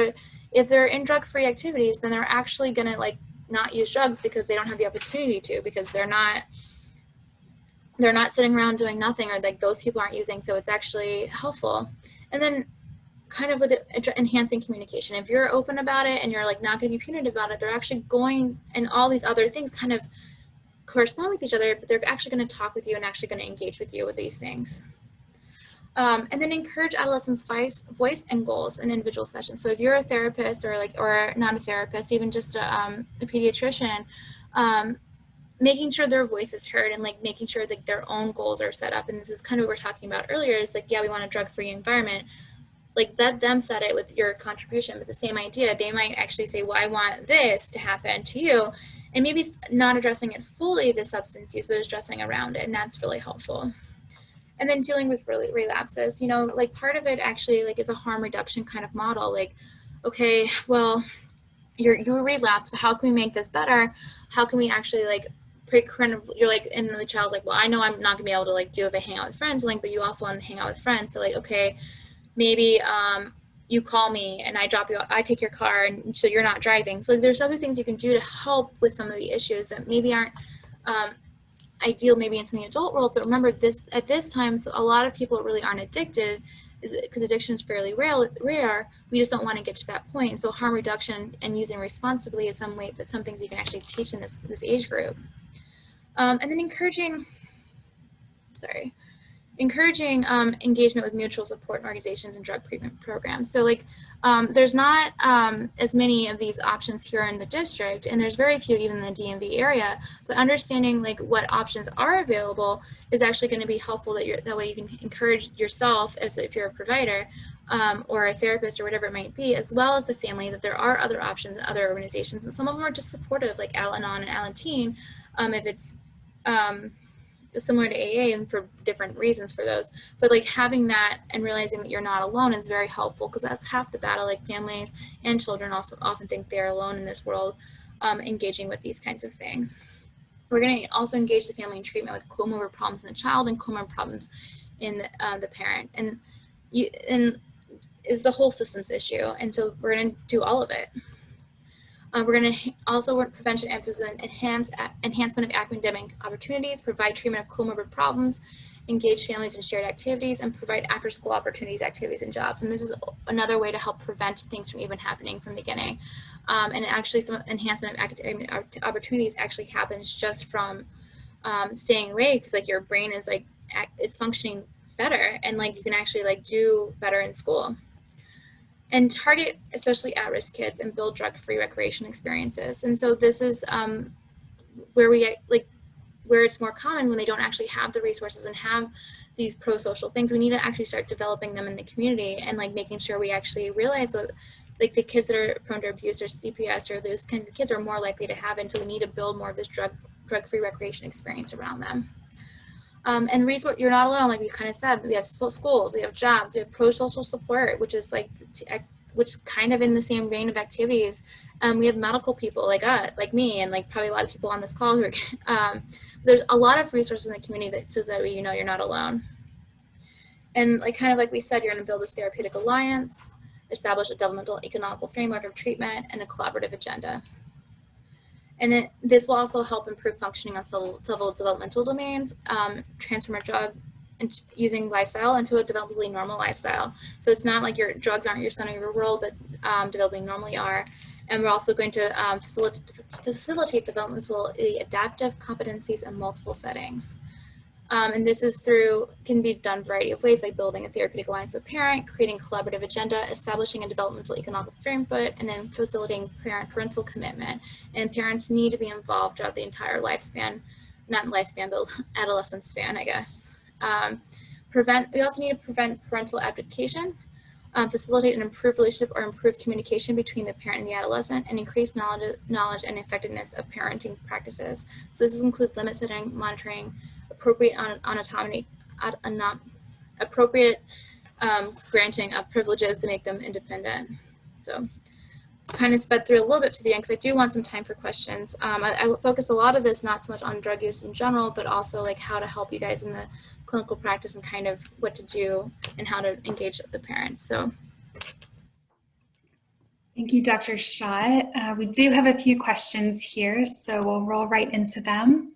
if they're in drug-free activities, then they're actually going to like not use drugs because they don't have the opportunity to, because they're not sitting around doing nothing, or like those people aren't using, so it's actually helpful. And then kind of with enhancing communication, if you're open about it and you're like not going to be punitive about it, they're actually going, and all these other things kind of correspond with each other, but they're actually going to talk with you and actually going to engage with you with these things. And then encourage adolescents' voice and goals in individual sessions. So if you're a therapist or not a therapist, even just a pediatrician, making sure their voice is heard, and like making sure that their own goals are set up. And this is kind of what we were talking about earlier, is like, yeah, we want a drug-free environment. Like let them set it with your contribution, but the same idea, they might actually say, well, I want this to happen to you. And maybe it's not addressing it fully, the substance use, but it's addressing around it, and that's really helpful. And then dealing with relapses, like part of it actually like is a harm reduction kind of model. Like, okay, well, you relapse, so how can we make this better? How can we actually like you're like, and the child's like, well, I know I'm not gonna be able to like do if I hang out with friends, like, but you also want to hang out with friends. So like, okay, maybe you call me and I drop you, I take your car, and so you're not driving. So there's other things you can do to help with some of the issues that maybe aren't ideal maybe into the adult world, but remember this at this time, so a lot of people really aren't addicted because addiction is fairly rare. We just don't want to get to that point. And so harm reduction and using responsibly is some things you can actually teach in this age group. And then encouraging engagement with mutual support organizations and drug treatment programs. So like there's not as many of these options here in the district, and there's very few even in the DMV area, but understanding like what options are available is actually going to be helpful. That way you can encourage yourself, as if you're a provider or a therapist or whatever it might be, as well as the family, that there are other options and other organizations, and some of them are just supportive, like Al-Anon and Al-Teen, if it's similar to AA and for different reasons for those, but like having that and realizing that you're not alone is very helpful, because that's half the battle. Like families and children also often think they're alone in this world, engaging with these kinds of things. We're going to also engage the family in treatment with comorbid problems in the child and comorbid problems in the parent, and is the whole systems issue, and so we're going to do all of it. We're going to also work prevention, emphasis on enhancement of academic opportunities, provide treatment of comorbid problems, engage families in shared activities, and provide after-school opportunities, activities, and jobs. And this is another way to help prevent things from even happening from the beginning. And actually, some enhancement of academic opportunities actually happens just from staying awake, because like your brain is like it's functioning better, and like you can actually like do better in school. And target especially at-risk kids and build drug-free recreation experiences. And so this is where it's more common when they don't actually have the resources and have these pro-social things. We need to actually start developing them in the community, and like making sure we actually realize that like the kids that are prone to abuse or CPS or those kinds of kids are more likely to have it. And so we need to build more of this drug-free recreation experience around them. And resource, you're not alone, like we kind of said. We have schools, we have jobs, we have pro-social support, which is like, which kind of in the same vein of activities. We have medical people like me, and like probably a lot of people on this call who are, there's a lot of resources in the community so that you know you're not alone. And like kind of like we said, you're going to build this therapeutic alliance, establish a developmental economical framework of treatment, and a collaborative agenda. And this will also help improve functioning on several developmental domains, transform a drug using lifestyle into a developmentally normal lifestyle. So it's not like your drugs aren't your center of your world, but developing normally are. And we're also going to facilitate developmentally adaptive competencies in multiple settings. And this is can be done a variety of ways, like building a therapeutic alliance with parent, creating a collaborative agenda, establishing a developmental economic framework, and then facilitating parental commitment. And parents need to be involved throughout the entire lifespan, not lifespan, but adolescent span, I guess. We also need to prevent parental abdication, facilitate an improved relationship or improved communication between the parent and the adolescent, and increase knowledge and effectiveness of parenting practices. So this includes limit setting, monitoring, appropriate appropriate granting of privileges to make them independent. So kind of sped through a little bit to the end, because I do want some time for questions. I focus a lot of this not so much on drug use in general, but also like how to help you guys in the clinical practice and kind of what to do and how to engage the parents. So thank you, Dr. Schott. We do have a few questions here, so we'll roll right into them.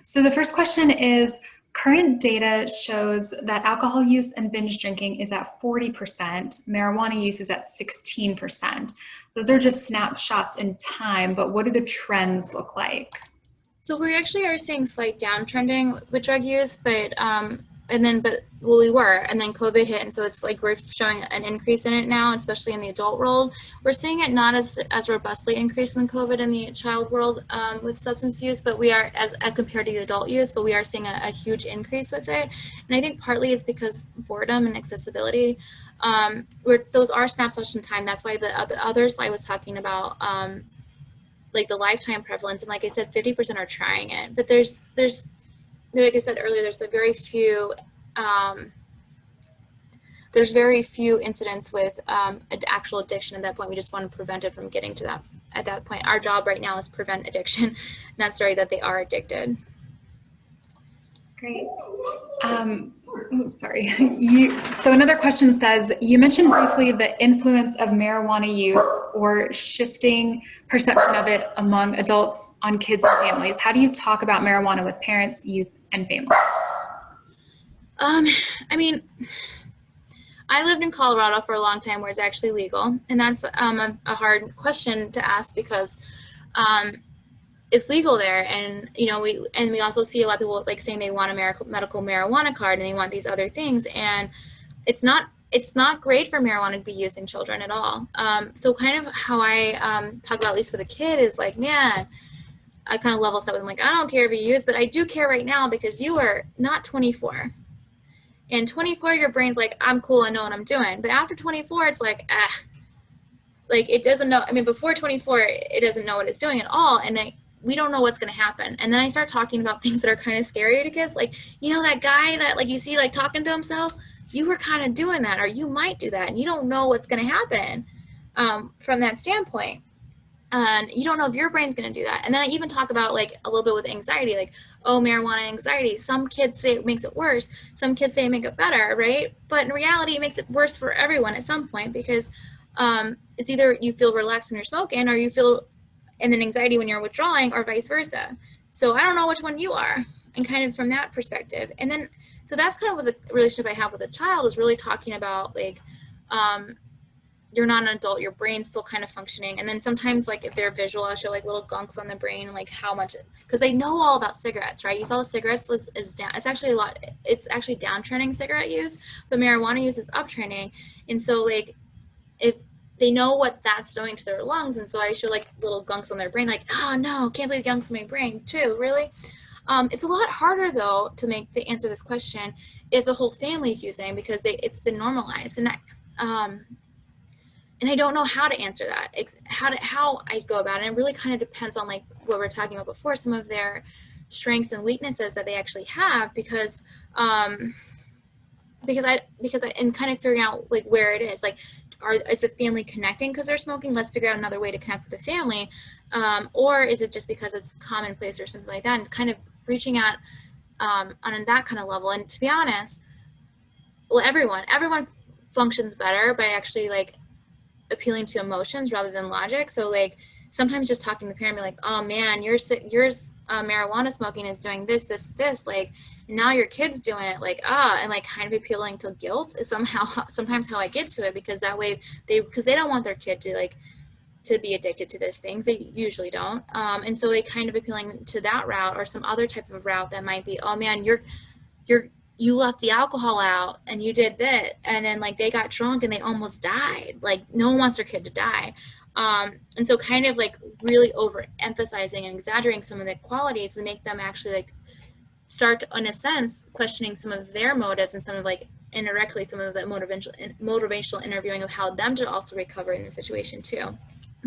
So the first question is, current data shows that alcohol use and binge drinking is at 40%, marijuana use is at 16%. Those are just snapshots in time, but what do the trends look like? So we actually are seeing slight downtrending with drug use, but we were, and then COVID hit, and so it's like we're showing an increase in it now, especially in the adult world. We're seeing it not as robustly increased than COVID in the child world with substance use, but we are, as compared to the adult use, but we are seeing a huge increase with it. And I think partly it's because boredom and accessibility. Those are snapshots in time. That's why the other slide was talking about like the lifetime prevalence, and like I said, 50% are trying it, but there's like I said earlier, there's very few incidents with actual addiction at that point. We just want to prevent it from getting to that at that point. Our job right now is prevent addiction, not necessarily that they are addicted. Great. Oh, sorry. So another question says, you mentioned briefly the influence of marijuana use or shifting perception of it among adults on kids and families. How do you talk about marijuana with parents, youth, and families? I mean, I lived in Colorado for a long time where it's actually legal, and that's a hard question to ask because it's legal there, and we also see a lot of people like saying they want a medical marijuana card and they want these other things, and it's not great for marijuana to be used in children at all. So kind of how I talk about, at least with a kid, is like, man, I kind of level set with them, like, I don't care if you use, but I do care right now because you are not 24. And 24, your brain's like, I'm cool, I know what I'm doing. But after 24, it's like, like it doesn't know. I mean, before 24, it doesn't know what it's doing at all. And we don't know what's going to happen. And then I start talking about things that are kind of scary to kids. Like, that guy that like you see like talking to himself, you were kind of doing that, or you might do that. And you don't know what's going to happen from that standpoint. And you don't know if your brain's going to do that. And then I even talk about like a little bit with anxiety, like, oh, marijuana anxiety. Some kids say it makes it worse. Some kids say it makes it better, right? But in reality, it makes it worse for everyone at some point because it's either you feel relaxed when you're smoking or you feel and then anxiety when you're withdrawing, or vice versa. So I don't know which one you are, and kind of from that perspective. And then, so that's kind of what the relationship I have with a child is really talking about, like, you're not an adult, your brain's still kind of functioning. And then sometimes, like, if they're visual, I'll show like little gunks on the brain, like how much, because they know all about cigarettes, right? You saw the cigarettes is down, it's actually downtrending cigarette use, but marijuana use is uptrending. And so like, if they know what that's doing to their lungs, and so I show like little gunks on their brain, like, oh no, can't believe gunks in my brain too, really? It's a lot harder though to answer this question if the whole family's using, because it's been normalized, and I don't know how to answer that. How I go about it. And it really kind of depends on like what we were talking about before, some of their strengths and weaknesses that they actually have, because and kind of figuring out like where it is, like, is the family connecting because they're smoking? Let's figure out another way to connect with the family. Or is it just because it's commonplace or something like that, and kind of reaching out on that kind of level. And to be honest, well, everyone functions better by actually like appealing to emotions rather than logic. So like sometimes just talking to the parent, be like, oh man, your marijuana smoking is doing this, like, now your kid's doing it, like, and like kind of appealing to guilt is sometimes how I get to it, because that way because they don't want their kid to be addicted to these things. They usually don't. And so they kind of appealing to that route, or some other type of route that might be, oh man, you left the alcohol out and you did that, and then like they got drunk and they almost died. Like, no one wants their kid to die. And so kind of like really overemphasizing and exaggerating some of the qualities to make them actually like start to, in a sense, questioning some of their motives, and some of like indirectly some of the motivational interviewing of how them to also recover in the situation too.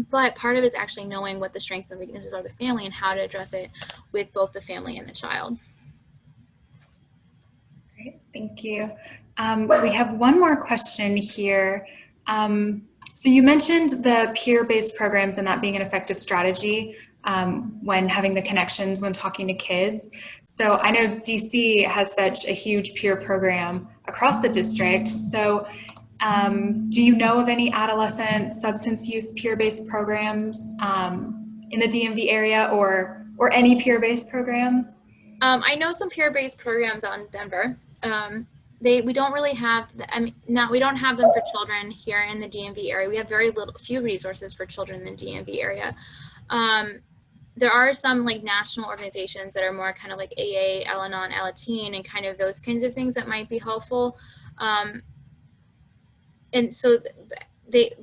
But part of it is actually knowing what the strengths and weaknesses are of the family and how to address it with both the family and the child. Great, thank you. We have one more question here. So you mentioned the peer-based programs and that being an effective strategy when having the connections when talking to kids. So I know DC has such a huge peer program across the district. So do you know of any adolescent substance use peer-based programs in the DMV area, or any peer-based programs? I know some peer-based programs out in Denver. We don't really have, we don't have them for children here in the DMV area. We have few resources for children in the DMV area. There are some like national organizations that are more kind of like AA, Al-Anon, Alateen, and kind of those kinds of things that might be helpful. And so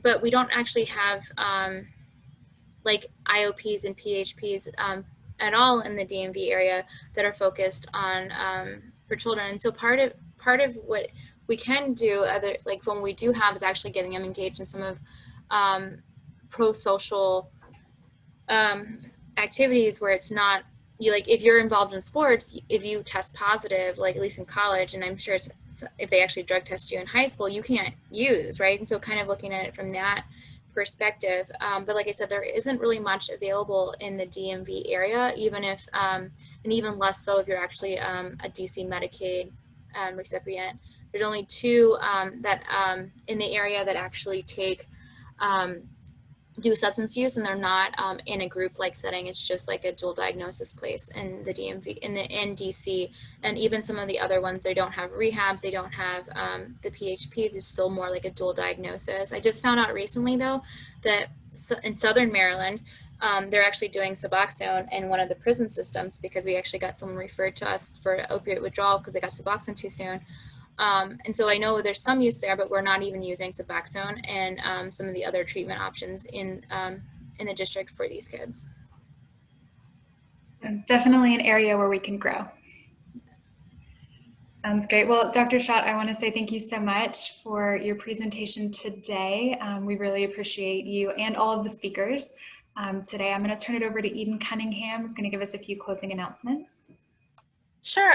but we don't actually have like IOPs and PHPs at all in the DMV area that are focused on for children. And so part of what we can do, like when we do have, is actually getting them engaged in some of pro-social activities where it's not, like if you're involved in sports, if you test positive, like at least in college, and I'm sure if they actually drug test you in high school, you can't use, right? And so kind of looking at it from that perspective. But like I said, there isn't really much available in the DMV area, even if, and even less so if you're actually a DC Medicaid recipient. There's only 2 that in the area that actually take do substance use, and they're not in a group-like setting. It's just like a dual diagnosis place in the DMV, in DC, and even some of the other ones, they don't have rehabs, they don't have the PHPs. It's still more like a dual diagnosis. I just found out recently, though, that in Southern Maryland, they're actually doing Suboxone in one of the prison systems, because we actually got someone referred to us for opioid withdrawal because they got Suboxone too soon. And so I know there's some use there, but we're not even using Suboxone and some of the other treatment options in the district for these kids. Definitely an area where we can grow. Sounds great. Well, Dr. Schott, I want to say thank you so much for your presentation today. We really appreciate you and all of the speakers today. I'm going to turn it over to Eden Cunningham, who's going to give us a few closing announcements. Sure.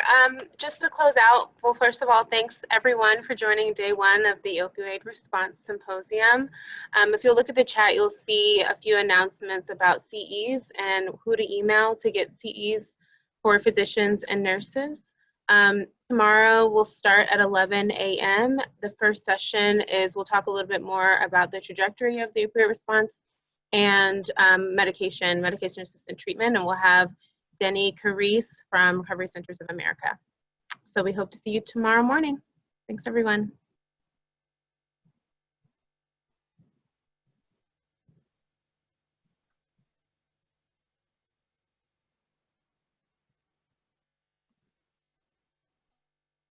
Just to close out, well, first of all, thanks everyone for joining day 1 of the Opioid Response Symposium. If you'll look at the chat, you'll see a few announcements about CEs and who to email to get CEs for physicians and nurses. Tomorrow we'll start at 11 a.m. The first session is we'll talk a little bit more about the trajectory of the opioid response and medication-assisted treatment, and we'll have Denny Carice from Recovery Centers of America. So we hope to see you tomorrow morning. Thanks, everyone.